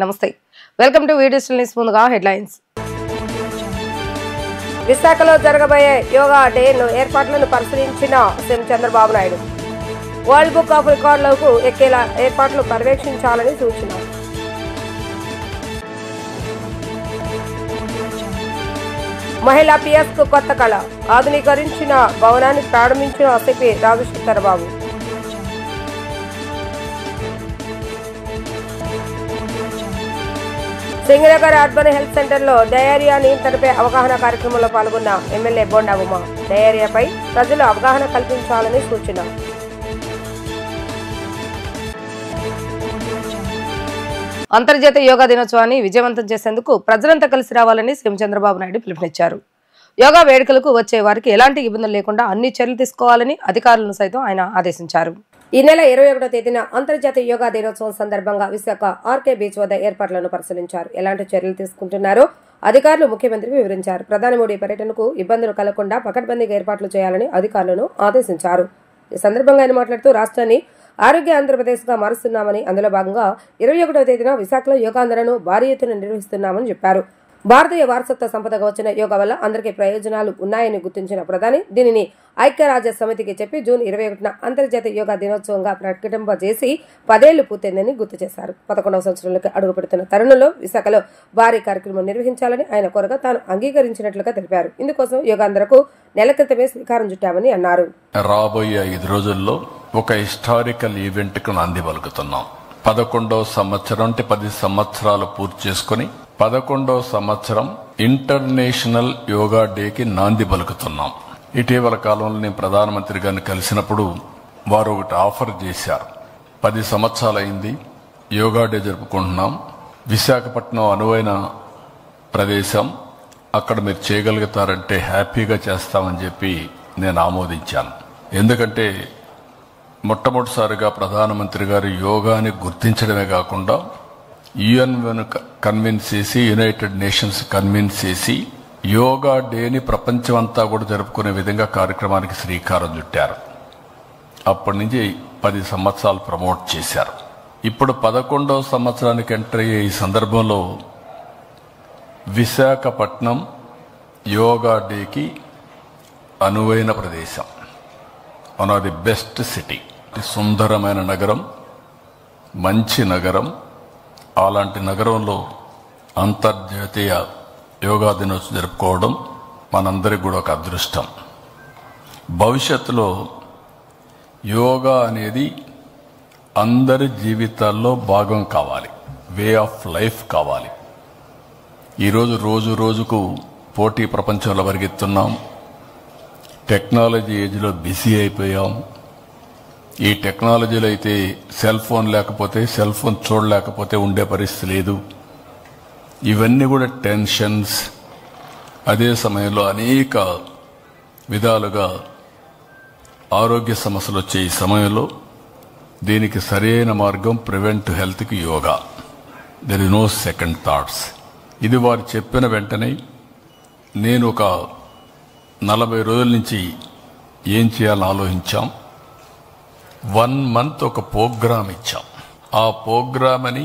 నమస్తే, welcome to videos news. ముందుగా headlines. విశాఖలో జరగబోయే యోగా డే ఏర్పాట్లను పరిశీలించిన CM Chandrababu Naidu. World book of రికార్డులకు ఎక్కేలా ఏర్పాట్లు పర్యవేక్షించాలని సూచన. మహిళా పిఎస్ కు కొత్త కళ, ఆధునీకరించిన భవనాన్ని ప్రారంభించిన సిపి రాజశేఖర్ బాబు. సింగనగర్ అర్బన్ హెల్త్ సెంటర్ లో డయేరియా నియంత్రణపై అవగాహన కార్యక్రమంలో పాల్గొన్న ఎమ్మెల్యే బోండా ఉమ. డయేరియాపై ప్రజలు అవగాహన కల్పించాలని సూచన. అంతర్జాతీయ యోగా దినోత్సవాన్ని విజయవంతం చేసేందుకు ప్రజలంతా కలిసి రావాలని సీఎం చంద్రబాబు నాయుడు పిలుపునిచ్చారు. యోగా వేడుకలకు వచ్చే వారికి ఎలాంటి ఇబ్బందులు లేకుండా అన్ని చర్యలు తీసుకోవాలని అధికారులను సైతం ఆయన ఆదేశించారు. ఈ నెల 21వ తేదీన అంతర్జాతీయ యోగా దినోత్సవం సందర్భంగా విశాఖ ఆర్కే బీచ్ వద్ద ఏర్పాట్లను పరిశీలించారు. ఎలాంటి చర్యలు తీసుకుంటున్నారో అధికారులు ముఖ్యమంత్రికి వివరించారు. ప్రధాని మోడీ పర్యటనకు ఇబ్బందులు కలగకుండా పకడ్బందీగా ఏర్పాట్లు చేయాలని అధికారులను ఆదేశించారు. ఈ సందర్భంగా ఆయన మాట్లాడుతూ రాష్ట్రాన్ని ఆరోగ్య ఆంధ్రప్రదేశ్ గా మారుస్తున్నామని, అందులో భాగంగా 21వ తేదీన విశాఖలో యోగాంధ్రను భారీ ఎత్తున నిర్వహిస్తున్నామని చెప్పారు. భారతీయ వారసత్వ సంపదగా వచ్చిన యోగా వల్ల అందరికీ ప్రయోజనాలు ఉన్నాయని గుర్తించిన ప్రధాని దీనిని ఐక్యరాజ్య సమితికి చెప్పి జూన్ 21న అంతర్జాతీయ యోగా దినోత్సవంగా ప్రకటింపజేసి 10 ఏళ్లు పూర్తయిందని గుర్తు చేశారు. 11వ సంవత్సరంలోకి అడుగు పెడుతున్న తరుణంలో విశాఖలో భారీ కార్యక్రమం నిర్వహించాలని ఆయన కోరగా తాను అంగీకరించినట్లుగా తెలిపారు. ఇందుకోసం యోగాంధ్రకు నెల క్రితమే శ్రీకారం చుట్టామని అన్నారు. రాబోయే 5 రోజుల్లో ఒక హిస్టారికల్ ఈవెంట్ కు నాంది పలుకుతున్నాం. 11వ సంవత్సరం అంటే 10 సంవత్సరాలు పూర్తి చేసుకుని 11వ సంవత్సరం ఇంటర్నేషనల్ యోగా డేకి నాంది పలుకుతున్నాం. ఇటీవల కాలంలో నేను ప్రధానమంత్రి గారిని కలిసినప్పుడు వారు ఒకటి ఆఫర్ చేశారు. 10 సంవత్సరాలైంది యోగా డే జరుపుకుంటున్నాం, విశాఖపట్నం అనువైన ప్రదేశం, అక్కడ మీరు చేయగలుగుతారంటే హ్యాపీగా చేస్తామని చెప్పి నేను ఆమోదించాను. ఎందుకంటే మొట్టమొదటిసారిగా ప్రధానమంత్రి గారు యోగాని గుర్తించడమే కాకుండా యుఎన్ కన్విన్స్ చేసి, యునైటెడ్ నేషన్స్ కన్విన్స్ చేసి యోగా డేని ప్రపంచమంతా కూడా జరుపుకునే విధంగా కార్యక్రమానికి శ్రీకారం చుట్టారు. అప్పటి నుంచి 10 సంవత్సరాలు ప్రమోట్ చేశారు. ఇప్పుడు 11వ సంవత్సరానికి ఎంటర్ అయ్యే ఈ సందర్భంలో విశాఖపట్నం యోగా డేకి అనువైన ప్రదేశం, one of the best city, సుందరమైన నగరం, మంచి నగరం. అలాంటి నగరంలో అంతర్జాతీయ యోగా దినోత్సవం జరుపుకోవడం మనందరికి కూడా ఒక అదృష్టం. భవిష్యత్తులో యోగా అనేది అందరి జీవితాల్లో భాగం కావాలి, వే ఆఫ్ లైఫ్ కావాలి. ఈరోజు రోజు రోజుకు పోటీ ప్రపంచంలో పరిగెత్తున్నాం. టెక్నాలజీ ఏజ్లో బిజీ అయిపోయాం. ఈ టెక్నాలజీలో అయితే సెల్ ఫోన్ లేకపోతే, సెల్ ఫోన్ చూడలేకపోతే ఉండే పరిస్థితి లేదు. ఇవన్నీ కూడా టెన్షన్స్. అదే సమయంలో అనేక విధాలుగా ఆరోగ్య సమస్యలు వచ్చే ఈ సమయంలో దీనికి సరైన మార్గం ప్రివెంట్ హెల్త్కి yoga. There is no second thoughts. ఇది వారు చెప్పిన వెంటనే నేను ఒక 40 రోజుల నుంచి ఏం చేయాలని ఆలోచించాం. 1 మంత్ ఒక ప్రోగ్రామ్ ఇచ్చాం. ఆ ప్రోగ్రామ్ అని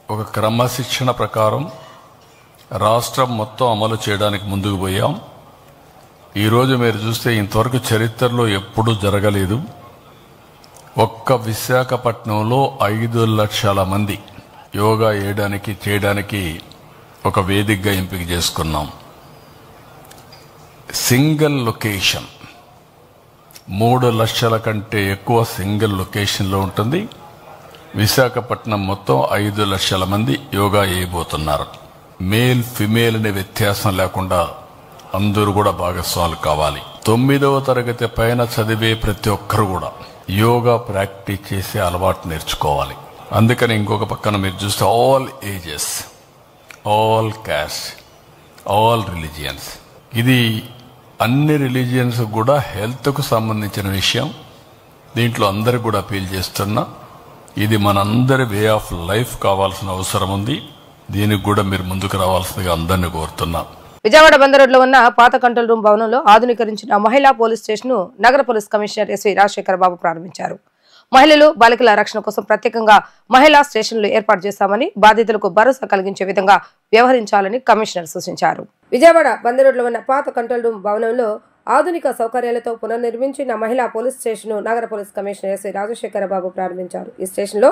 ఒక క్రమశిక్షణ ప్రకారం రాష్ట్రం మొత్తం అమలు చేయడానికి ముందుకు పోయాం. ఈరోజు మీరు చూస్తే ఇంతవరకు చరిత్రలో ఎప్పుడూ జరగలేదు. ఒక్క విశాఖపట్నంలో 5 లక్షల మంది యోగా చేయడానికి ఒక వేదికగా ఎంపిక చేసుకున్నాం. సింగిల్ లొకేషన్, 3 లక్షల కంటే ఎక్కువ సింగిల్ లొకేషన్లో ఉంటుంది. విశాఖపట్నం మొత్తం 5 లక్షల మంది యోగా చేయబోతున్నారు. మేల్ ఫిమేల్ అనే వ్యత్యాసం లేకుండా అందరూ కూడా భాగస్వాములు కావాలి. 9వ తరగతి పైన చదివే ప్రతి ఒక్కరు కూడా యోగా ప్రాక్టీస్ చేసే అలవాటు నేర్చుకోవాలి. అందుకని ఇంకొక పక్కన మీరు చూస్తే all ages, all caste, all religions, ఇది అన్ని రిలీజియన్స్ కూడా హెల్త్కు సంబంధించిన విషయం. దీంట్లో అందరు కూడా అపీల్ చేస్తున్నా, ఇది మనందరి వే ఆఫ్ లైఫ్ కావాల్సిన అవసరం ఉంది. దీనికి కూడా మీరు ముందుకు రావాల్సిందిగా అందరినీ కోరుతున్నా. విజయవాడ బందర్ రోడ్లో ఉన్న పాత కంట్రోల్ రూమ్ భవనంలో ఆధునీకరించిన మహిళా పోలీస్ స్టేషన్ ను నగర పోలీస్ కమిషనర్ ఎస్వి రాజశేఖర్ బాబు ప్రారంభించారు. మహిళలు బాలికల రక్షణ కోసం ప్రత్యేకంగా మహిళా స్టేషన్లు ఏర్పాటు చేశామని, బాధితులకు భరోసా కలిగించే విధంగా వ్యవహరించాలని కమిషనర్ సూచించారు. విజయవాడ బందరోడ్లో ఉన్న పాత కంట్రోల్ రూమ్ భవనంలో ఆధునిక సౌకర్యాలతో పునర్నిర్మించిన మహిళా పోలీస్ స్టేషన్ నగర పోలీస్ కమిషనర్ ఎస్ఐ రాజశేఖర బాబు ప్రారంభించారు. ఈ స్టేషన్లో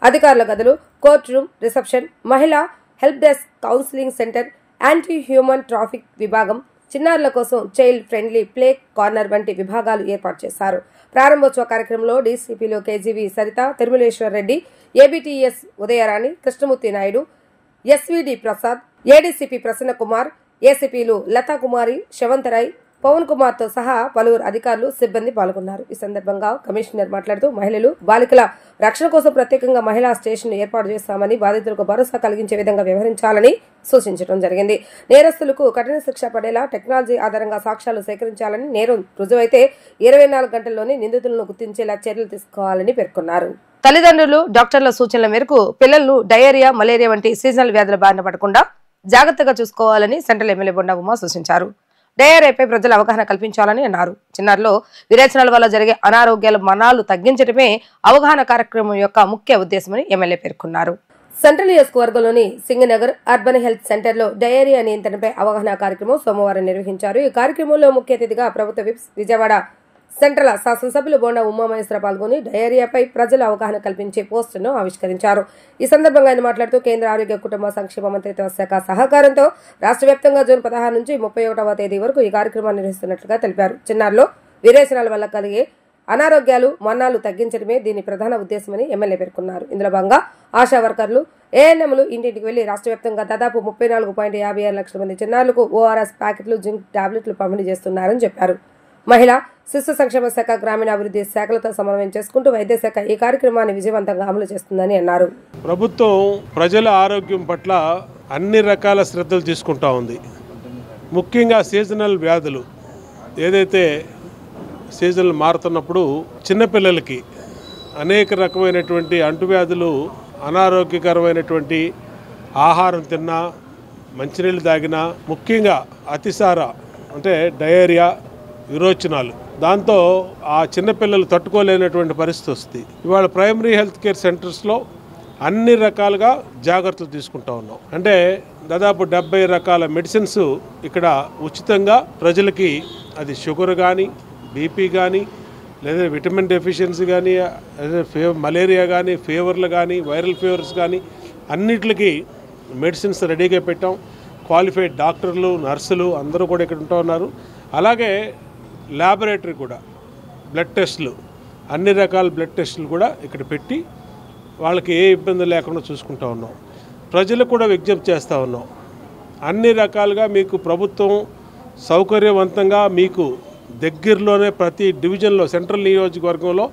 అధికారుల గదులు, కోర్ట్ రూమ్, రిసెప్షన్, మహిళా help desk, counselling centre, anti human traffic విభాగం, చిన్నారుల కోసం చైల్డ్ ఫ్రెండ్లీ ప్లే కార్నర్ వంటి విభాగాలు ఏర్పాటు చేశారు. ప్రారంభోత్సవ కార్యక్రమంలో డీసీపీలు KGV Saritha, Thirumaleshwar Reddy, ఏబీటీఎస్ Udayarani, Krishnamurthy Naidu, SVD Prasad, ADCP Prasanna Kumar, ఏసీపీలు Lata కుమారి, శవంతరాయ్, పవన్ కుమార్ తో సహా పలువురు అధికారులు, సిబ్బంది పాల్గొన్నారు. ఈ సందర్భంగా కమిషనర్ మాట్లాడుతూ మహిళలు బాలికల రక్షణ కోసం ప్రత్యేకంగా మహిళా స్టేషన్ ఏర్పాటు చేస్తామని, బాధితులకు భరోసా కలిగించే విధంగా వ్యవహరించాలని సూచించడం జరిగింది. నేరస్తులకు కఠిన శిక్ష పడేలా టెక్నాలజీ ఆధారంగా సాక్ష్యాలు సేకరించాలని, నేరం రుజువైతే 24 గంటల్లోనే నిందితులను గుర్తించేలా చర్యలు తీసుకోవాలని పేర్కొన్నారు. తల్లిదండ్రులు, డాక్టర్ల సూచనల మేరకు పిల్లలను డయేరియా, మలేరియా వంటి సీజనల్ వ్యాధుల బారిన పడకుండా జాగ్రత్తగా చూసుకోవాలని సెంట్రల్ ఎమ్మెల్యే బొండా ఉమా సూచించారు. డయేరియాపై ప్రజలు అవగాహన కల్పించాలని అన్నారు. చిన్నారులో విరేచనాల వల్ల జరిగే అనారోగ్యాల మరణాలు తగ్గించడమే అవగాహన కార్యక్రమం యొక్క ముఖ్య ఉద్దేశమని ఎమ్మెల్యే పేర్కొన్నారు. సెంట్రల్ నియోజకవర్గంలోని సింగనగర్ అర్బన్ హెల్త్ సెంటర్లో డయేరియా నియంత్రణపై అవగాహన కార్యక్రమం సోమవారం నిర్వహించారు. ఈ కార్యక్రమంలో ముఖ్య అతిథిగా ప్రభుత్వ విప్ విజయవాడ సెంట్రల్ శాసనసభ్యులు బోండా ఉమామహేశ్వర పాల్గొని డయేరియాపై ప్రజలు అవగాహన కల్పించే పోస్టును ఆవిష్కరించారు. ఈ సందర్భంగా ఆయన మాట్లాడుతూ కేంద్ర ఆరోగ్య కుటుంబ సంక్షేమ మంత్రిత్వ శాఖ సహకారంతో రాష్ట్ర వ్యాప్తంగా జూన్ 16 నుంచి 31వ తేదీ వరకు ఈ కార్యక్రమాన్ని నిర్వహిస్తున్నట్లుగా తెలిపారు. చిన్నారులో విరేచనాల వల్ల కలిగే అనారోగ్యాలు, మరణాలు తగ్గించడమే దీని ప్రధాన ఉద్దేశమని ఎమ్మెల్యే పేర్కొన్నారు. ఇందులో భాగంగా ఆశా వర్కర్లు, ఏఎన్ఎంలు ఇంటింటికి వెళ్లి రాష్ట్ర వ్యాప్తంగా దాదాపు 34.56 లక్షల మంది చిన్నారులకు ఓఆర్ఎస్ ప్యాకెట్లు, జింక్ టాబ్లెట్లు పంపిణీ చేస్తున్నారని చెప్పారు. మహిళా శిశు సంక్షేమ శాఖ, గ్రామీణాభివృద్ధి శాఖలతో సమన్వయం చేసుకుంటూ వైద్య శాఖ ఈ కార్యక్రమాన్ని విజయవంతంగా అమలు చేస్తుందని అన్నారు. ప్రభుత్వం ప్రజల ఆరోగ్యం పట్ల అన్ని రకాల శ్రద్ధలు తీసుకుంటా ఉంది. ముఖ్యంగా సీజనల్ వ్యాధులు ఏదైతే సీజన్లు మారుతున్నప్పుడు చిన్నపిల్లలకి అనేక రకమైనటువంటి అంటువ్యాధులు, అనారోగ్యకరమైనటువంటి ఆహారం తిన్నా, మంచినీళ్ళు తాగినా, ముఖ్యంగా అతిసార అంటే డయేరియా, విరోచనాలు, దాంతో ఆ చిన్నపిల్లలు తట్టుకోలేనటువంటి పరిస్థితి వస్తుంది. ఇవాళ ప్రైమరీ హెల్త్ కేర్ సెంటర్స్లో అన్ని రకాలుగా జాగ్రత్తలు తీసుకుంటా ఉన్నాం. అంటే దాదాపు 70 రకాల మెడిసిన్స్ ఇక్కడ ఉచితంగా ప్రజలకి, అది షుగర్ కానీ, బీపీ కానీ, లేదా విటమిన్ డెఫిషియన్సీ కానీ, మలేరియా కానీ, ఫీవర్లు కానీ, వైరల్ ఫీవర్స్ కానీ అన్నిటికి మెడిసిన్స్ రెడీగా పెట్టాం. క్వాలిఫైడ్ డాక్టర్లు, నర్సులు అందరూ కూడా ఇక్కడ ఉంటూ ఉన్నారు. అలాగే ల్యాబొరేటరీ కూడా బ్లడ్ టెస్టులు, అన్ని రకాల బ్లడ్ టెస్టులు కూడా ఇక్కడ పెట్టి వాళ్ళకి ఏ ఇబ్బంది లేకుండా చూసుకుంటూ ఉన్నాం. ప్రజలకు కూడా విజ్ఞప్తి చేస్తూ ఉన్నాం. అన్ని రకాలుగా మీకు ప్రభుత్వం సౌకర్యవంతంగా మీకు దగ్గరలోనే ప్రతి డివిజన్లో, సెంట్రల్ నియోజకవర్గంలో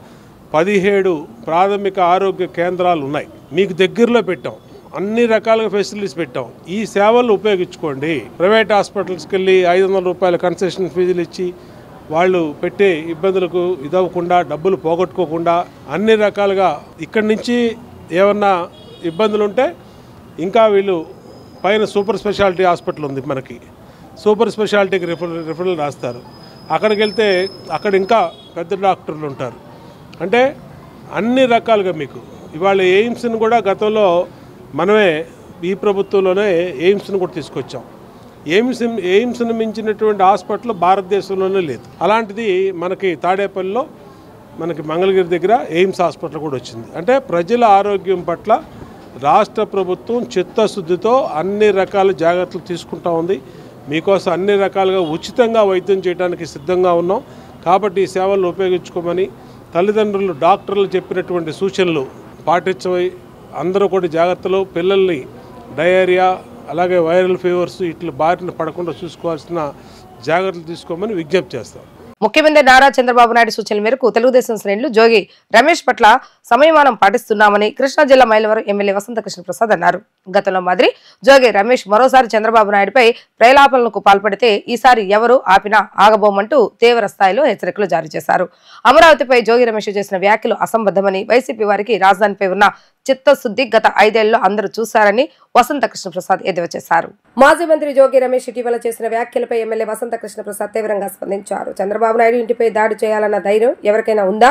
17 ప్రాథమిక ఆరోగ్య కేంద్రాలు ఉన్నాయి. మీకు దగ్గరలో పెట్టాం. అన్ని రకాలుగా ఫెసిలిటీస్ పెట్టాం. ఈ సేవలు ఉపయోగించుకోండి. ప్రైవేట్ హాస్పిటల్స్కి వెళ్ళి 500 రూపాయల కన్సెషన్ ఫీజులు ఇచ్చి వాళ్ళు పెట్టే ఇబ్బందులకు ఇదవ్వకుండా, డబ్బులు పోగొట్టుకోకుండా అన్ని రకాలుగా ఇక్కడి నుంచి ఏమన్నా ఇబ్బందులు ఉంటే ఇంకా వీళ్ళు పైన సూపర్ స్పెషాలిటీ హాస్పిటల్ ఉంది మనకి, సూపర్ స్పెషాలిటీకి రిఫరల్ రాస్తారు. అక్కడికి వెళ్తే అక్కడ ఇంకా పెద్ద డాక్టర్లు ఉంటారు. అంటే అన్ని రకాలుగా మీకు ఇవాళ ఎయిమ్స్ని కూడా గతంలో మనమే ఈ ప్రభుత్వంలోనే ఎయిమ్స్ని కూడా తీసుకొచ్చాం. ఎయిమ్స్ను మించినటువంటి హాస్పిటల్ భారతదేశంలోనే లేదు. అలాంటిది మనకి తాడేపల్లిలో, మనకి మంగళగిరి దగ్గర ఎయిమ్స్ హాస్పిటల్ కూడా వచ్చింది. అంటే ప్రజల ఆరోగ్యం పట్ల రాష్ట్ర ప్రభుత్వం చిత్తశుద్ధితో అన్ని రకాల జాగ్రత్తలు తీసుకుంటా ఉంది. మీకోసం అన్ని రకాలుగా ఉచితంగా వైద్యం చేయడానికి సిద్ధంగా ఉన్నాం. కాబట్టి ఈ సేవలను ఉపయోగించుకోమని తల్లిదండ్రులు, డాక్టర్లు చెప్పినటువంటి సూచనలు పాటించవై అందరూ కూడా జాగ్రత్తలు, పిల్లల్ని డయేరియా, అలాగే వైరల్ ఫీవర్స్ ఇట్లా బారిన పడకుండా చూసుకోవాల్సిన జాగ్రత్తలు తీసుకోమని విజ్ఞప్తి చేస్తాం. ముఖ్యమంత్రి నారా చంద్రబాబు నాయుడు సూచనల మేరకు తెలుగుదేశం శ్రేణులు జోగి రమేష్ పట్ల సంయమనం పాటిస్తున్నామని కృష్ణా జిల్లా మైలవరం ఎమ్మెల్యే వసంత కృష్ణ ప్రసాద్ అన్నారు. గతంలో మాదిరి జోగి రమేష్ మరోసారి చంద్రబాబు నాయుడుపై ప్రేలాపనలకు పాల్పడితే ఈసారి ఎవరు ఆపినా ఆగబోమంటూ తీవ్ర స్థాయిలో హెచ్చరికలు జారీ చేశారు. అమరావతిపై జోగి రమేష్ చేసిన వ్యాఖ్యలు అసంబద్ధమని, వైసీపీ వారికి రాజధానిపై ఉన్న చిత్తశుద్ధి గత 5 ఏళ్లలో అందరూ చూశారని వసంత కృష్ణ ప్రసాద్ ఎద్దేవా చేశారు. మాజీ మంత్రి జోగి రమేష్ ఇటీవల చేసిన వ్యాఖ్యలపై ఎమ్మెల్యే వసంత కృష్ణ ప్రసాద్ తీవ్రంగా స్పందించారు. చంద్రబాబు నాయుడు ఇంటిపై దాడి చేయాలన్న ధైర్యం ఎవరికైనా ఉందా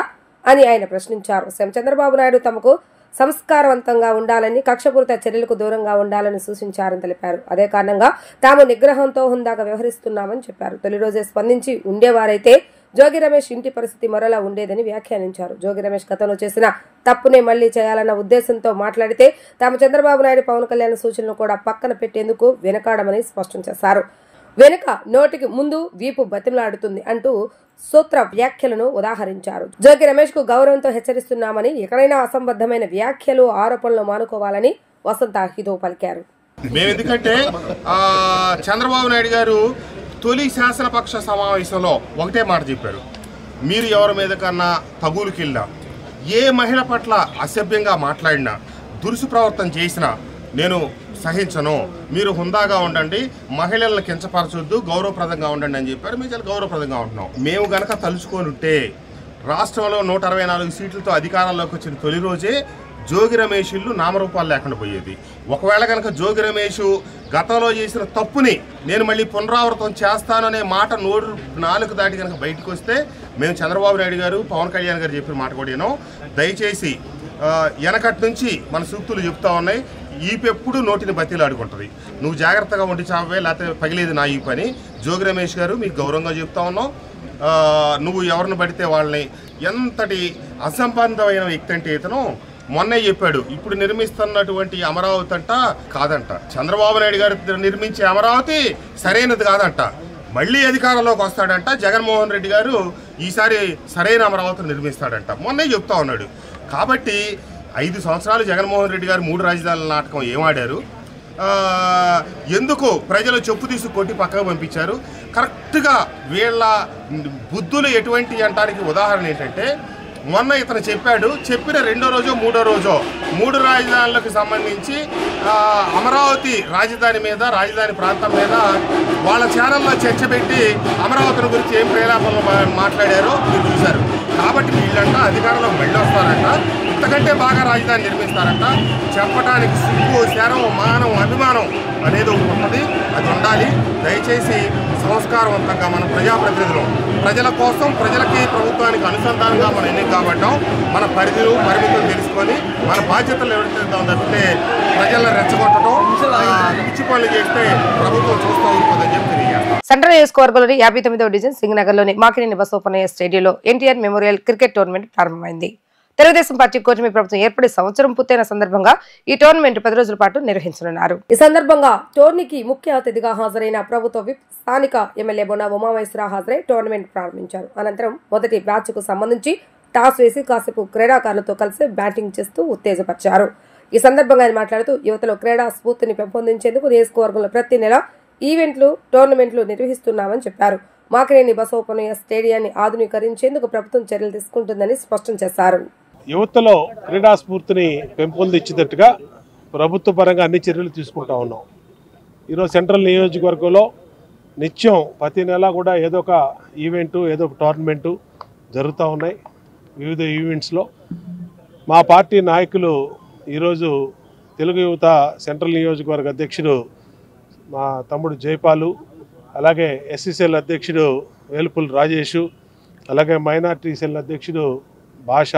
అని ఆయన ప్రశ్నించారు. సీఎం చంద్రబాబు నాయుడు తమకు సంస్కారవంతంగా ఉండాలని, కక్షపూరిత చర్యలకు దూరంగా ఉండాలని సూచించారని తెలిపారు. అదే కారణంగా తాము నిగ్రహంతో హుందాగా వ్యవహరిస్తున్నామని చెప్పారు. తొలి రోజే స్పందించి ఉండేవారైతే జోగి రమేష్ ఇంటి పరిస్థితి మరోలా ఉండేదని వ్యాఖ్యానించారు. జోగి రమేష్ గతంలో చేసిన తప్పునే మళ్లీ చేయాలన్న ఉద్దేశంతో మాట్లాడితే తాము చంద్రబాబు నాయుడు, పవన్ కళ్యాణ్ సూచనలు కూడా పక్కన పెట్టేందుకు వెనకాడమని స్పష్టం చేశారు. వెనుక నోటికి ముందు వీపు బతిమలాడుతుంది అంటూ సూత్ర వ్యాఖ్యలను ఉదాహరించారు. జోగి రమేష్ కు గౌరవంతో హెచ్చరిస్తున్నామని, ఎక్కడైనా అసంబద్ధమైన వ్యాఖ్యలు, ఆరోపణలు మానుకోవాలని వసంత హితవు పలికారు. మేము ఎందుకంటే చంద్రబాబు నాయుడు గారు తొలి శాసనపక్ష సమావేశంలో ఒకటే మాట చెప్పారు, మీరు ఎవరి మీద కన్నా తగులుకెళ్ళినా, ఏ మహిళ పట్ల అసభ్యంగా మాట్లాడినా, దురుసు ప్రవర్తన చేసినా నేను సహించను, మీరు హుందాగా ఉండండి, మహిళలను కించపరచొద్దు, గౌరవప్రదంగా ఉండండి అని చెప్పారు. మేము చాలా గౌరవప్రదంగా ఉంటున్నాం. మేము గనక తలుచుకొని ఉంటే రాష్ట్రంలో 164 సీట్లతో అధికారంలోకి వచ్చిన తొలి రోజే జోగి రమేష్ ఇల్లు నామరూపాలు లేకుండా పోయేది. ఒకవేళ కనుక జోగి రమేష్ గతంలో చేసిన తప్పుని నేను మళ్ళీ పునరావృతం చేస్తాననే మాట నాలుగు దాటి కనుక బయటకు వస్తే మేము చంద్రబాబు నాయుడు గారు, పవన్ కళ్యాణ్ గారు చెప్పిన మాట కూడా విన్నాం. దయచేసి వెనకటి నుంచి మన సూక్తులు చెప్తా ఉన్నాయి, ఈపెప్పుడు నోటిని బతిలాడుకుంటుంది, నువ్వు జాగ్రత్తగా ఉండి చావే, లేకపోతే పగిలేదు నా ఈ పని. జోగి రమేష్ గారు మీకు గౌరవంగా చెప్తా ఉన్నాం, నువ్వు ఎవరిని పడితే వాళ్ళని, ఎంతటి అసంబంధమైన వ్యక్తి అంటే ఇతను మొన్నే చెప్పాడు, ఇప్పుడు నిర్మిస్తున్నటువంటి అమరావతి అంట కాదంట, చంద్రబాబు నాయుడు గారు నిర్మించే అమరావతి సరైనది కాదంట, మళ్ళీ అధికారంలోకి వస్తాడంట, జగన్మోహన్ రెడ్డి గారు ఈసారి సరైన అమరావతిని నిర్మిస్తాడంట, మొన్నే చెప్తా ఉన్నాడు. కాబట్టి 5 సంవత్సరాలు జగన్మోహన్ రెడ్డి గారు 3 రాజధానుల నాటకం ఏమాడారు, ఎందుకు ప్రజలు చెప్పు తీసి కొట్టి పక్కకు పంపించారు. కరెక్ట్గా వీళ్ళ బుద్ధులు ఎటువంటి అంటానికి ఉదాహరణ ఏంటంటే, మొన్న ఇతను చెప్పాడు, చెప్పిన 2వ రోజో 3వ రోజో 3 రాజధానులకు సంబంధించి అమరావతి రాజధాని మీద, రాజధాని ప్రాంతం మీద వాళ్ళ ఛానల్లో చర్చ పెట్టి అమరావతిని గురించి ఏం ప్రేలాపనలు మాట్లాడారో మీరు చూశారు. కాబట్టి వీళ్ళంట అధికారంలో మళ్ళీ వస్తారంట, ఇంతకంటే బాగా రాజధాని నిర్మిస్తారంట. చెప్పడానికి సిగ్గు, శరం, మానం, అభిమానం అనేది ఒకటి ఉంటుంది, అది ఉండాలి. దయచేసి సంస్కారవంతంగా మన ప్రజాప్రతినిధులు ప్రజల కోసం, ప్రజలకి, ప్రభుత్వానికి అనుసంధానంగా మనం ఎన్నిక కాబట్టాం. మన పరిధులు, పరిమితులు తెలుసుకొని మన బాధ్యతలు ఎవరిద్దాం తప్పితే ప్రజలను రెచ్చగొట్టడం, పిచ్చి పనులు చేస్తే ప్రభుత్వం చూస్తూ ఉంటుందని చెప్పి తెలియజేస్తాం. సెంట్రల్ నియోజకవర్గంలోని 59వ డివిజన్ సింగనగర్లోని మాకినేని బసవపున్నయ్య స్టేడియంలో ఎన్టీఆర్ మెమోరియల్ క్రికెట్ టోర్నమెంట్ ప్రారంభమైంది. తెలుగుదేశం పార్టీ కూటమి ప్రభుత్వం ఏర్పడి సంవత్సరం పూర్తయిన సందర్భంగా ఈ టోర్నమెంట్ 10 రోజుల పాటు నిర్వహించనున్నారు. ఈ సందర్భంగా టోర్నీకి ముఖ్య అతిథిగా హాజరైన ప్రభుత్వ విప్, స్థానిక ఎమ్మెల్యే బొన ఉమామహేశ్వరరావు హాజరై టోర్నమెంట్ ప్రారంభించారు. అనంతరం మొదటి బ్యాచ్ కు సంబంధించి టాస్ వేసి కాసేపు క్రీడాకారులతో కలిసి బ్యాటింగ్ చేస్తూ ఉత్తేజపరిచారు. ఈ సందర్భంగా ఆయన మాట్లాడుతూ యువతలో క్రీడా స్ఫూర్తిని పెంపొందించేందుకు నియోజకవర్గంలో ప్రతి నెల ఈవెంట్లు, టోర్నమెంట్లు నిర్వహిస్తున్నామని చెప్పారు. మాకినేని బసవపున్నయ్య స్టేడియాన్ని ఆధునీకరించేందుకు ప్రభుత్వం చర్యలు తీసుకుంటుందని స్పష్టం చేశారు. యువతలో క్రీడా స్ఫూర్తిని పెంపొందించేటట్టుగా ప్రభుత్వ పరంగా అన్ని చర్యలు తీసుకుంటా ఉన్నాం. ఈరోజు సెంట్రల్ నియోజకవర్గంలో నిత్యం ప్రతి నెల కూడా ఏదో ఒక ఈవెంటు, ఏదో ఒక టోర్నమెంటు జరుగుతూ ఉన్నాయి. వివిధ ఈవెంట్స్లో మా పార్టీ నాయకులు ఈరోజు తెలుగు యువత సెంట్రల్ నియోజకవర్గ అధ్యక్షుడు మా తమ్ముడు జైపాలు, అలాగే ఎస్సీసీఎల్ అధ్యక్షుడు వేలుపుల్ రాజేషు, అలాగే మైనార్టీ సెల్ అధ్యక్షుడు భాష,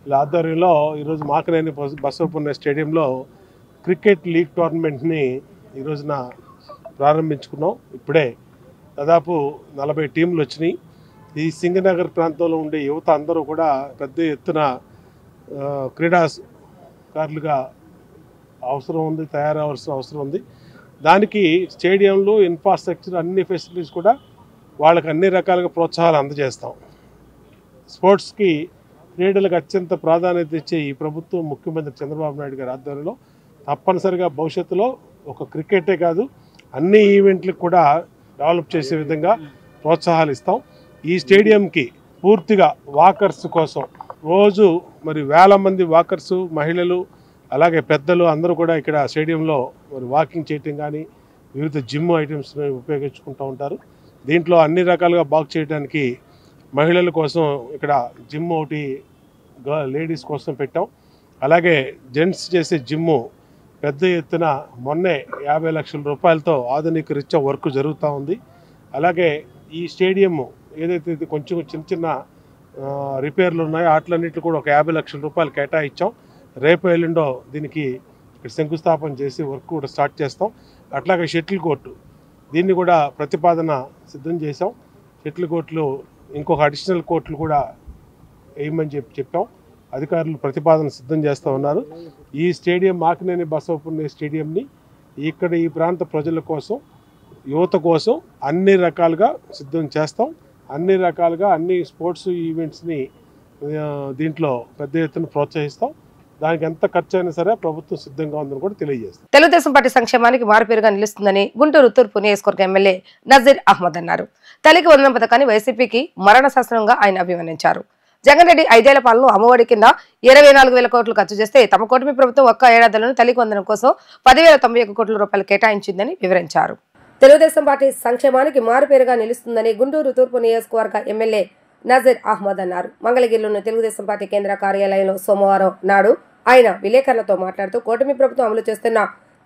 ఇలా ఆధ్వర్యంలో ఈరోజు మాకినేని బసవపున్నయ్య స్టేడియంలో క్రికెట్ లీగ్ టోర్నమెంట్ని ఈరోజున ప్రారంభించుకున్నాం. ఇప్పుడే దాదాపు 40 టీంలు వచ్చినాయి. ఈ సింగనగర్ ప్రాంతంలో ఉండే యువత అందరూ కూడా పెద్ద ఎత్తున క్రీడాకారులుగా అవసరం ఉంది, తయారవలసిన అవసరం ఉంది. దానికి స్టేడియంలో ఇన్ఫ్రాస్ట్రక్చర్, అన్ని ఫెసిలిటీస్ కూడా వాళ్ళకి అన్ని రకాలుగా ప్రోత్సాహాలు అందజేస్తాం. స్పోర్ట్స్కి, క్రీడలకు అత్యంత ప్రాధాన్యత ఇచ్చే ఈ ప్రభుత్వం, ముఖ్యమంత్రి చంద్రబాబు నాయుడు గారి ఆధ్వర్యంలో తప్పనిసరిగా భవిష్యత్తులో ఒక క్రికెటే కాదు అన్ని ఈవెంట్లకు కూడా డెవలప్ చేసే విధంగా ప్రోత్సాహాలు ఇస్తాం. ఈ స్టేడియంకి పూర్తిగా వాకర్స్ కోసం రోజు మరి వేల మంది వాకర్సు, మహిళలు, అలాగే పెద్దలు అందరూ కూడా ఇక్కడ స్టేడియంలో మరి వాకింగ్ చేయటం కానీ వివిధ జిమ్ ఐటమ్స్ని ఉపయోగించుకుంటూ ఉంటారు. దీంట్లో అన్ని రకాలుగా బాగు చేయడానికి మహిళల కోసం ఇక్కడ జిమ్ ఒకటి లేడీస్ కోసం పెట్టాం. అలాగే జెంట్స్ చేసే జిమ్ము పెద్ద ఎత్తున మొన్నే 50 లక్షల రూపాయలతో ఆధునీకరించే వర్క్ జరుగుతూ ఉంది. అలాగే ఈ స్టేడియం ఏదైతే ఇది కొంచెం చిన్న చిన్న రిపేర్లు ఉన్నాయి. వాటిలన్నింటిలో కూడా ఒక 50 లక్షల రూపాయలు కేటాయించాం. రేపు ఎల్లుండో దీనికి ఇక్కడ శంకుస్థాపన చేసి వర్క్ కూడా స్టార్ట్ చేస్తాం. అట్లాగే షటిల్ కోర్టు దీన్ని కూడా ప్రతిపాదన సిద్ధం చేసాం. షటిల్ కోర్టులు ఇంకొక అడిషనల్ కోర్టులు కూడా వేయమని చెప్పాం. అధికారులు ప్రతిపాదన సిద్ధం చేస్తూ ఉన్నారు. ఈ స్టేడియం మాకినేని బసవపుణ్య స్టేడియంని ఇక్కడ ఈ ప్రాంత ప్రజల కోసం, యువత కోసం అన్ని రకాలుగా సిద్ధం చేస్తాం. అన్ని రకాలుగా అన్ని స్పోర్ట్స్ ఈవెంట్స్ని దీంట్లో పెద్ద ఎత్తున ప్రోత్సహిస్తాం. దానికి ఎంత ఖర్చు అయినా సరే ప్రభుత్వం సిద్ధంగా ఉందని కూడా తెలియజేస్తాం. తెలుగుదేశం పార్టీ సంక్షేమానికి మారుపేరుగా నిలుస్తుందని గుంటూరు తూర్పు నియోజకవర్గ ఎమ్మెల్యే నజీర్ అహ్మద్ అన్నారు. తల్లికి వందనం పథకాన్ని వైసీపీకి మరణ శాసనంగా ఆయన అభివర్ణించారు. జగన్ రెడ్డి 5 ఏళ్ల పాలనలో అమ్మఒడి కింద 24,000 కోట్లు ఖర్చు చేస్తే తమ కూటమి ప్రభుత్వం ఒక్క ఏడాదిలోనే తల్లికి వందనం కోసం 10,091 కోట్ల రూపాయలు కేటాయించిందని వివరించారు. తెలుగుదేశం పార్టీ సంక్షేమానికి మారుపేరుగా నిలుస్తుందని గుంటూరు తూర్పు నియోజకవర్గ ఎమ్మెల్యే నజీర్ అహ్మద్ అన్నారు. మంగళగిరిలోని తెలుగుదేశం పార్టీ కేంద్ర కార్యాలయంలో సోమవారం నాడు ఆయన విలేకరులతో మాట్లాడుతూ కూటమి ప్రభుత్వం అమలు చేస్తున్న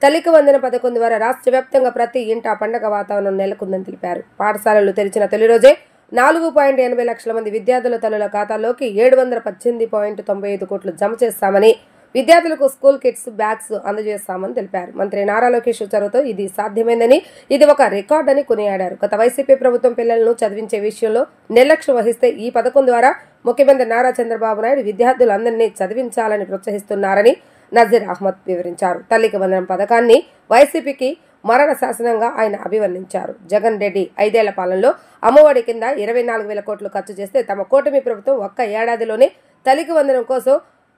తల్లికి వందన పథకం ద్వారా రాష్ట్ర వ్యాప్తంగా ప్రతి ఇంటా పండగ వాతావరణం నెలకొందని తెలిపారు. పాఠశాలలు తెరిచిన తొలి రోజే 4.80 లక్షల మంది విద్యార్థుల తల్లుల ఖాతాల్లోకి 718.95 కోట్లు జమ చేస్తామని, విద్యార్థులకు స్కూల్ కిట్స్, బ్యాగ్స్ అందజేస్తామని తెలిపారు. మంత్రి నారా లోకేష్ చొరవతో ఇది సాధ్యమైందని, ఇది ఒక రికార్డ్ అని కొనియాడారు. గత వైసీపీ ప్రభుత్వం పిల్లలను చదివించే విషయంలో నిర్లక్ష్యం వహిస్తే ఈ పథకం ద్వారా ముఖ్యమంత్రి నారా చంద్రబాబు నాయుడు విద్యార్థులందరినీ చదివించాలని ప్రోత్సహిస్తున్నారని నజీర్ అహ్మద్ వివరించారు. తల్లికి వందనం పథకాన్ని వైసీపీకి మరణ శాసనంగా ఆయన అభివర్ణించారు. జగన్ రెడ్డి 5 ఏళ్ల పాలనలో అమ్మఒడి కింద 24,000 కోట్లు ఖర్చు చేస్తే తమ కూటమి ప్రభుత్వం ఒక్క ఏడాదిలోనే తల్లికి వందనం కోసం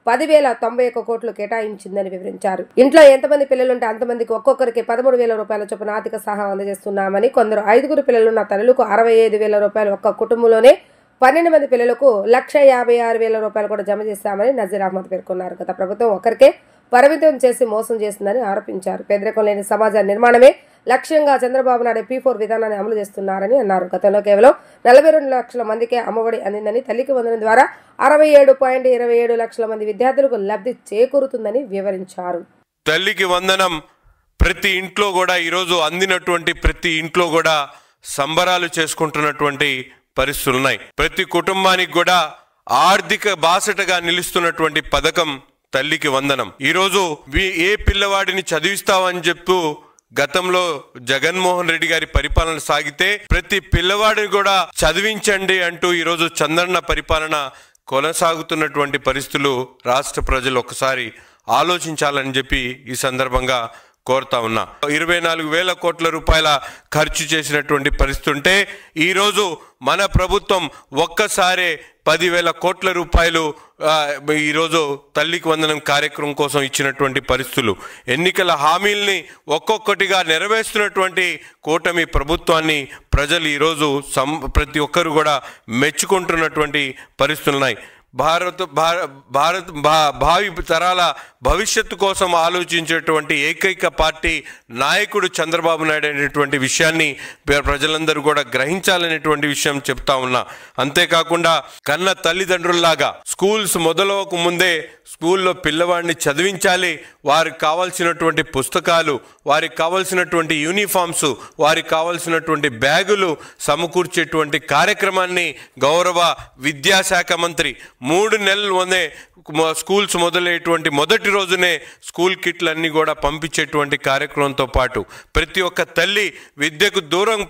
10,091 కోట్లు కేటాయించిందని వివరించారు. ఇంట్లో ఎంతమంది పిల్లలుంటే అంతమందికి ఒక్కొక్కరికి 13,000 రూపాయల చొప్పున ఆర్థిక సహాయం అందజేస్తున్నామని, కొందరు 5 పిల్లలున్న తల్లులకు 65,000 రూపాయలు, ఒక్క కుటుంబంలోనే 12 మంది పిల్లలకు 1,56,000 రూపాయలు కూడా జమ చేశామని నజీర్ అహ్మద్ పేర్కొన్నారు. గత ప్రభుత్వం ఒకరికే పరిమితం చేసి మోసం చేసిందని ఆరోపించారు. పేదరికం లేని సమాజ నిర్మాణమే లక్ష్యంగా చంద్రబాబు నాయుడు P4 విధానాన్ని అమలు చేస్తున్నారని అన్నారు. గతంలో కేవలం 42 లక్షల మందికే అమ్మఒడి అందిందని, తల్లికి వందనం ద్వారా 67.27 లక్షల మంది విద్యార్థులకు లబ్ధి చేకూరుతుందని వివరించారు. తల్లికి వందనం ప్రతి ఇంట్లో కూడా ఈరోజు అందినటువంటి ప్రతి ఇంట్లో కూడా సంబరాలు చేసుకుంటున్నటువంటి పరిస్థితులు ఉన్నాయి. ప్రతి కుటుంబానికి కూడా ఆర్థిక బాసటగా నిలుస్తున్నటువంటి పథకం తల్లికి వందనం. ఈరోజు ఏ పిల్లవాడిని చదివిస్తావని చెప్తూ గతంలో జగన్మోహన్ రెడ్డి గారి పరిపాలన సాగితే ప్రతి పిల్లవాడిని కూడా చదివించండి అంటూ ఈరోజు చంద్రన్న పరిపాలన కొనసాగుతున్నటువంటి పరిస్థితులు రాష్ట్ర ప్రజలు ఒకసారి ఆలోచించాలని చెప్పి ఈ సందర్భంగా కోరుతా ఉన్నా. 24,000 కోట్ల రూపాయల ఖర్చు చేసినటువంటి పరిస్థితి ఉంటే ఈరోజు మన ప్రభుత్వం ఒక్కసారే 10,000 కోట్ల రూపాయలు ఈరోజు తల్లికి వందనం కార్యక్రమం కోసం ఇచ్చినటువంటి పరిస్థితులు, ఎన్నికల హామీల్ని ఒక్కొక్కటిగా నెరవేరుస్తున్నటువంటి కూటమి ప్రభుత్వాన్ని ప్రజలు ఈరోజు ప్రతి ఒక్కరు కూడా మెచ్చుకుంటున్నటువంటి పరిస్థితులు ఉన్నాయి. భావి తరాల భవిష్యత్తు కోసం ఆలోచించేటువంటి ఏకైక పార్టీ నాయకుడు చంద్రబాబు నాయుడు అనేటువంటి విషయాన్ని ప్రజలందరూ కూడా గ్రహించాలనేటువంటి విషయం చెప్తా ఉన్నా. అంతేకాకుండా కన్న తల్లిదండ్రుల్లాగా స్కూల్స్ మొదలవక ముందే స్కూల్లో పిల్లవాడిని చదివించాలి, వారికి కావాల్సినటువంటి పుస్తకాలు, వారికి కావాల్సినటువంటి యూనిఫామ్స్, వారికి కావాల్సినటువంటి బ్యాగులు సమకూర్చేటువంటి కార్యక్రమాన్ని గౌరవ విద్యాశాఖ మంత్రి 3 నెలల్లోనే స్కూల్స్ మొదలయ్యేటువంటి మొదటి రోజునే స్కూల్ కిట్లన్నీ కూడా పంపించేటువంటి కార్యక్రమంతో పాటు ప్రతి ఒక్క తల్లి విద్యకు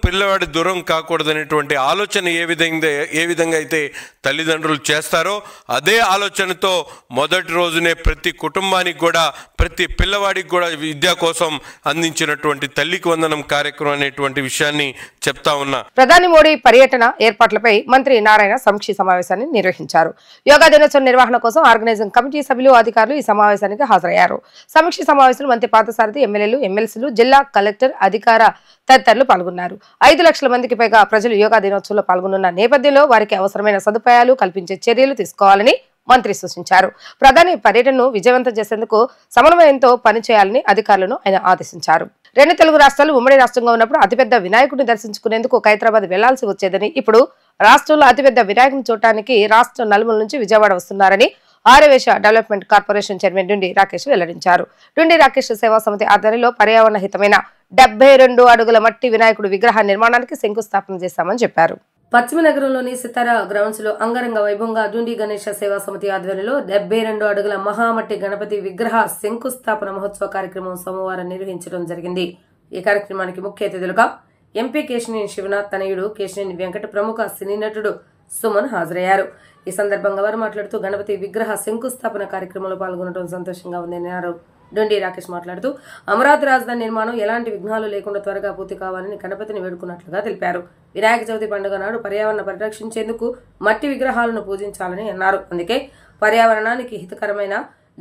పిల్లవాడి దూరం కాకూడదనేటువంటి ఆలోచన ఏ విధంగా అయితే తల్లిదండ్రులు చేస్తారో అదే ఆలోచనతో మొదటి రోజునే ప్రతి కుటుంబానికి కూడా ప్రతి పిల్లవాడికి కూడా విద్య కోసం అందించినటువంటి తల్లికి వందనం కార్యక్రమం అనేటువంటి విషయాన్ని చెప్తా ఉన్నా. ప్రధాని మోడీ పర్యటన ఏర్పాట్లపై మంత్రి నారాయణ సమీక్ష సమావేశాన్ని నిర్వహించారు. యోగా దినోత్సవం నిర్వహణ కోసం ఆర్గనైజింగ్ కమిటీ సభ్యులు, అధికారులు ఈ సమావేశానికి హాజరయ్యారు. సమీక్ష సమావేశంలో మంత్రి పార్థసారథి, ఎమ్మెల్యేలు, ఎమ్మెల్సీలు, జిల్లా కలెక్టర్, అధికార తదితరులు పాల్గొన్నారు. 5 లక్షల మందికి పైగా ప్రజలు యోగా దినోత్సవంలో పాల్గొనున్న నేపథ్యంలో వారికి అవసరమైన సదుపాయాలు కల్పించే చర్యలు తీసుకోవాలని మంత్రి సూచించారు. ప్రధాని పర్యటనను విజయవంతం చేసేందుకు సమన్వయంతో పనిచేయాలని అధికారులను ఆయన ఆదేశించారు. 2 తెలుగు రాష్ట్రాలు ఉమ్మడి రాష్ట్రంగా ఉన్నప్పుడు అతిపెద్ద వినాయకుడిని దర్శించుకునేందుకు హైదరాబాద్ వెళ్లాల్సి వచ్చేదని, ఇప్పుడు రాష్ట్రంలో అతిపెద్ద వినాయకుని చూడటానికి రాష్ట్ర నలుమూల నుంచి విజయవాడ వస్తున్నారని Aryavysya development corporation chairman డుండి Rakesh వెల్లడించారు. డుండి రాకేష్ సేవా సమితి ఆధ్వర్యంలో పర్యావరణ హితమైన 72 అడుగుల మట్టి వినాయకుడు విగ్రహ నిర్మాణానికి శంకుస్థాపన చేశామని చెప్పారు. పశ్చిమ నగరంలోని సితారా గ్రౌండ్స్ లో అంగరంగ వైభవంగా డుండి గణేష సేవా సమితి ఆధ్వర్యంలో 72 అడుగుల మహామట్టి గణపతి విగ్రహ శంకుస్థాపన మహోత్సవ కార్యక్రమం సోమవారం నిర్వహించడం జరిగింది. ఈ కార్యక్రమానికి ముఖ్య అతిథులుగా ఎంపీ కేశినేని శివనాథ్ తనయుడు కేశినేని వెంకట ప్రముఖ సినీ నటుడు సుమన్ హాజరయ్యారు. ఈ సందర్భంగా వారు మాట్లాడుతూ గణపతి విగ్రహ శంకుస్థాపన కార్యక్రమంలో పాల్గొనడం సంతోషంగా ఉందన్నారు. డుండి రాకేష్ మాట్లాడుతూ అమరావతి రాజధాని నిర్మాణం ఎలాంటి విఘ్నాలు లేకుండా త్వరగా పూర్తి కావాలని గణపతిని వేడుకున్నట్లుగా తెలిపారు. వినాయక చవితి పండుగ నాడు పర్యావరణ పరిరక్షించేందుకు మట్టి విగ్రహాలను పూజించాలని అన్నారు. అందుకే పర్యావరణానికి హితకరమైన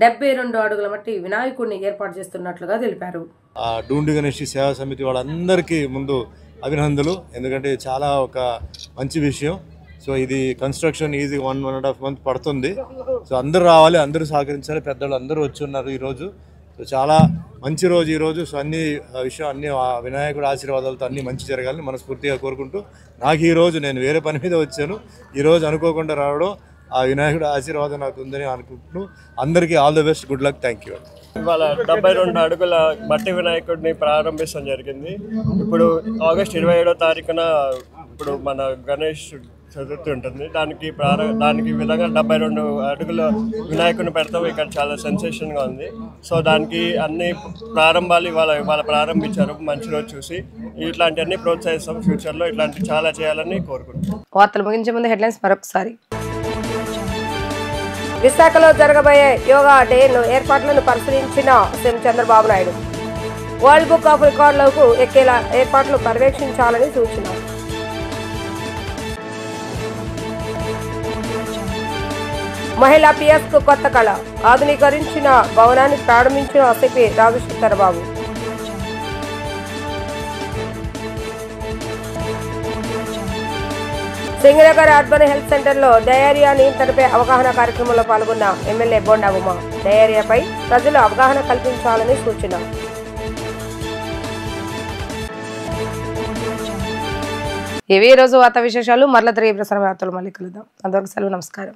72 అడుగుల మట్టి వినాయకుడిని ఏర్పాటు చేస్తున్నట్లుగా తెలిపారు. డుండి గణేష్ సేవా సమితి వాళ్ళందరికీ ముందు అభినందనలు. ఎందుకంటే చాలా ఒక మంచి విషయం. సో ఇది కన్స్ట్రక్షన్ ఈజీ 1.5 month పడుతుంది. సో అందరూ రావాలి, అందరూ సహకరించాలి. పెద్దవాళ్ళు అందరూ వచ్చి ఉన్నారు ఈరోజు. సో చాలా మంచి రోజు ఈరోజు. సో అన్ని విషయం అన్ని వినాయకుడి ఆశీర్వాదాలతో అన్ని మంచి జరగాలని మనస్ఫూర్తిగా కోరుకుంటూ, నాకు ఈరోజు నేను వేరే పని మీద వచ్చాను, ఈరోజు అనుకోకుండా రావడం ఆ వినాయకుడి ఆశీర్వాదం నాకు ఉందని అనుకుంటూ అందరికీ all the best, good luck, thank you. ఇవాళ 72 అడుగుల మట్టి వినాయకుడిని ప్రారంభించడం జరిగింది. ఇప్పుడు ఆగస్ట్ 27వ తారీఖున ఇప్పుడు మన గణేష్ చతుర్థి ఉంటుంది. దానికి విధంగా 72 అడుగుల వినాయకుడిని పెడతాం. ఇక్కడ చాలా సెన్సేషన్గా ఉంది. సో దానికి అన్ని ప్రారంభాలు ఇవాళ ప్రారంభించారు. మంచి రోజు చూసి ఇట్లాంటి అన్ని ప్రోత్సహిస్తాం. ఫ్యూచర్లో ఇట్లాంటి చాలా చేయాలని కోరుకుంటున్నాం. వార్తలు ముగించే ముందు హెడ్లైన్స్ మరొకసారి. విశాఖలో జరగబోయే యోగా డేను ఏర్పాట్లను పరిశీలించిన CM Chandrababu Naidu. World book of రికార్డులకు ఎక్కేలా ఏర్పాట్లు పర్యవేక్షించాలని సూచన. మహిళా పిఎస్ కు కొత్త కళ, ఆధునీకరించిన భవనాన్ని ప్రారంభించిన సిపి రాజశేఖర్ బాబు. సింగనగర్ అర్బన్ హెల్త్ సెంటర్ లో డయేరియా నియంత్రణపై అవగాహన కార్యక్రమంలో పాల్గొన్న ఎమ్మెల్యే బొండా ఉమా. డయేరియాపై ప్రజలు అవగాహన కల్పించాలని సూచన. ఇవి రోజు వార్తా విశేషాలు. మరల తిరిగి ప్రసారం వార్తలు మళ్ళీ కలుద్దాం. అంతవరకు సెలవు, నమస్కారం.